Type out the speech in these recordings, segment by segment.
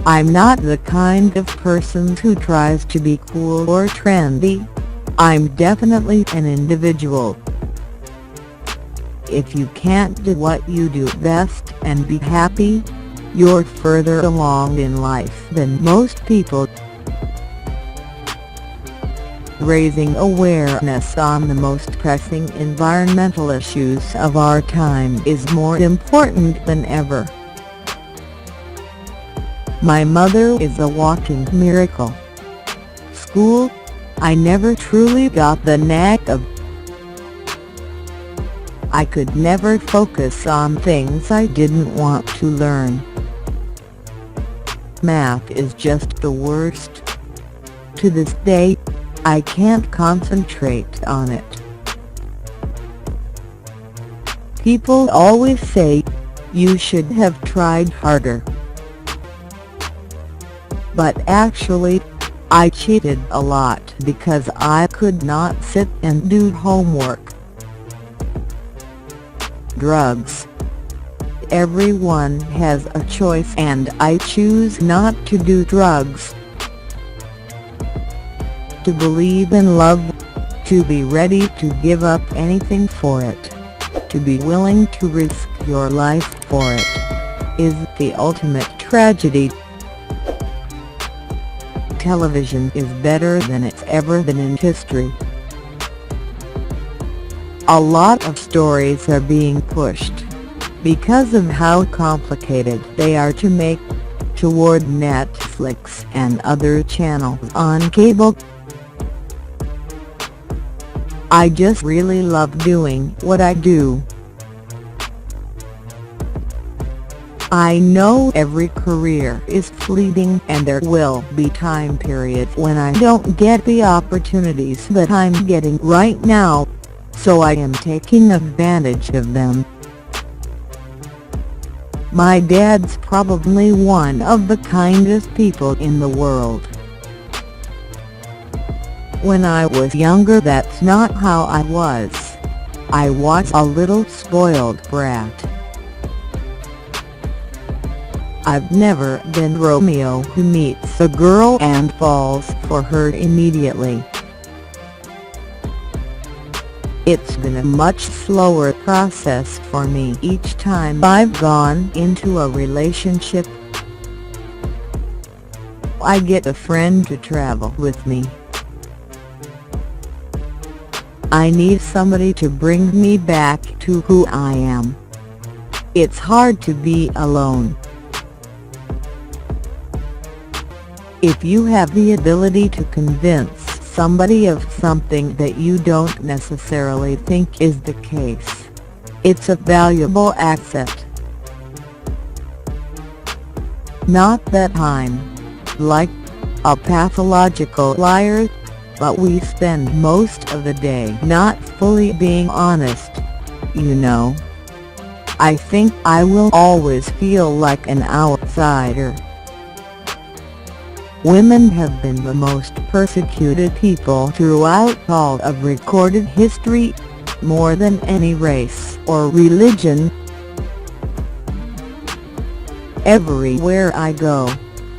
I'm not the kind of person who tries to be cool or trendy. I'm definitely an individual. If you can't do what you do best and be happy, you're further along in life than most people. Raising awareness on the most pressing environmental issues of our time is more important than ever. My mother is a walking miracle. School, I never truly got the knack of. I could never focus on things I didn't want to learn. Math is just the worst. To this day, I can't concentrate on it. People always say, you should have tried harder. But actually, I cheated a lot because I could not sit and do homework. Drugs. Everyone has a choice and I choose not to do drugs. To believe in love, to be ready to give up anything for it, to be willing to risk your life for it, is the ultimate tragedy. Television is better than it's ever been in history. A lot of stories are being pushed, because of how complicated they are to make, toward Netflix and other channels on cable. I just really love doing what I do. I know every career is fleeting and there will be time periods when I don't get the opportunities that I'm getting right now, so I am taking advantage of them. My dad's probably one of the kindest people in the world. When I was younger, that's not how I was. I was a little spoiled brat. I've never been Romeo who meets a girl and falls for her immediately. It's been a much slower process for me each time I've gone into a relationship. I get a friend to travel with me. I need somebody to bring me back to who I am. It's hard to be alone. If you have the ability to convince somebody of something that you don't necessarily think is the case, it's a valuable asset. Not that I'm, like, a pathological liar, but we spend most of the day not fully being honest, you know. I think I will always feel like an outsider. Women have been the most persecuted people throughout all of recorded history, more than any race or religion. Everywhere I go,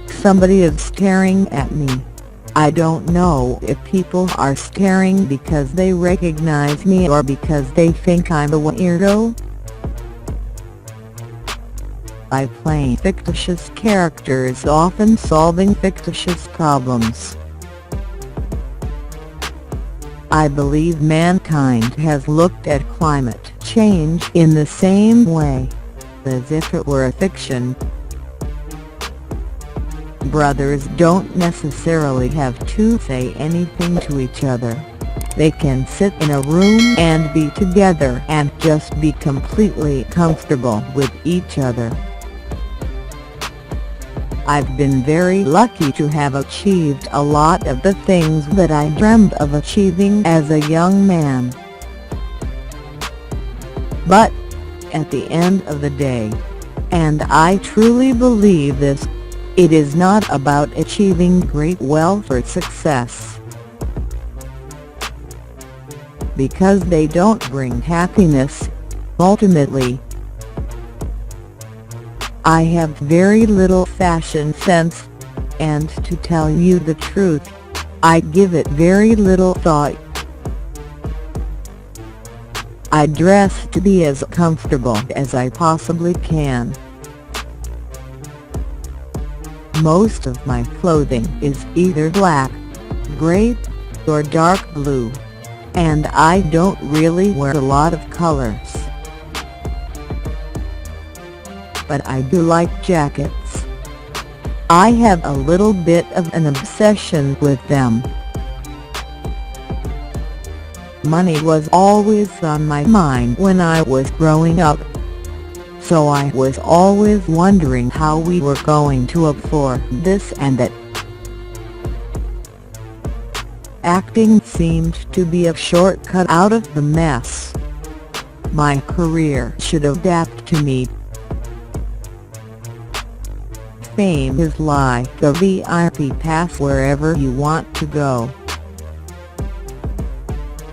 somebody is staring at me. I don't know if people are staring because they recognize me or because they think I'm a weirdo. I play fictitious characters, often solving fictitious problems. I believe mankind has looked at climate change in the same way, as if it were a fiction. Brothers don't necessarily have to say anything to each other. They can sit in a room and be together and just be completely comfortable with each other. I've been very lucky to have achieved a lot of the things that I dreamed of achieving as a young man. But, at the end of the day, and I truly believe this, it is not about achieving great wealth or success, because they don't bring happiness, ultimately. I have very little fashion sense, and to tell you the truth, I give it very little thought. I dress to be as comfortable as I possibly can. Most of my clothing is either black, gray, or dark blue, and I don't really wear a lot of colors. But I do like jackets. I have a little bit of an obsession with them. Money was always on my mind when I was growing up, so I was always wondering how we were going to afford this and that. Acting seemed to be a shortcut out of the mess. My career should adapt to me. Fame is like a VIP pass wherever you want to go.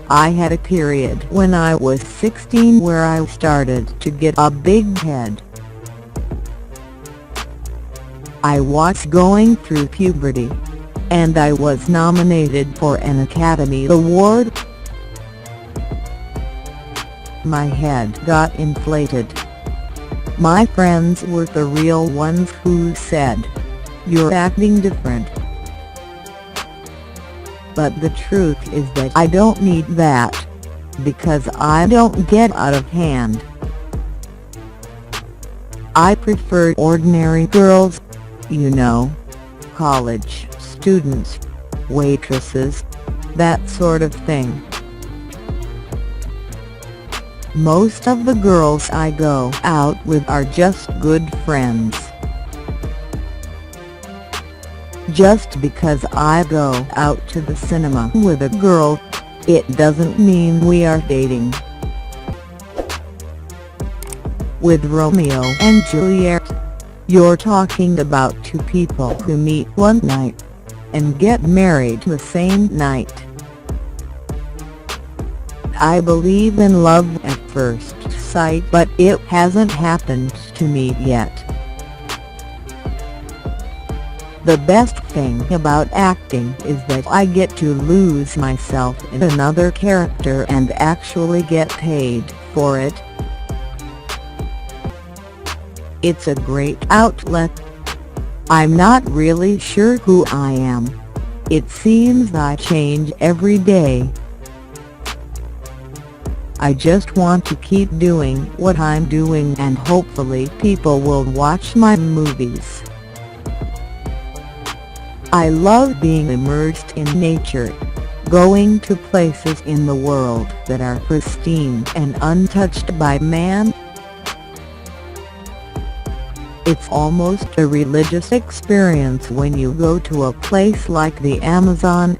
I had a period when I was 16 where I started to get a big head. I was going through puberty, and I was nominated for an Academy Award. My head got inflated. My friends were the real ones who said, "You're acting different." But the truth is that I don't need that, because I don't get out of hand. I prefer ordinary girls, you know, college students, waitresses, that sort of thing. Most of the girls I go out with are just good friends. Just because I go out to the cinema with a girl, it doesn't mean we are dating. With Romeo and Juliet, you're talking about two people who meet one night and get married the same night. I believe in love at first sight, but it hasn't happened to me yet. The best thing about acting is that I get to lose myself in another character and actually get paid for it. It's a great outlet. I'm not really sure who I am. It seems I change every day. I just want to keep doing what I'm doing, and hopefully people will watch my movies. I love being immersed in nature, going to places in the world that are pristine and untouched by man. It's almost a religious experience when you go to a place like the Amazon,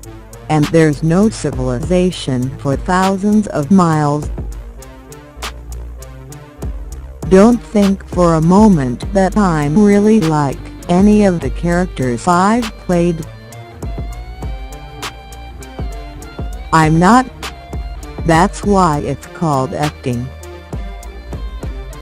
and there's no civilization for thousands of miles. Don't think for a moment that I'm really like any of the characters I've played. I'm not. That's why it's called acting.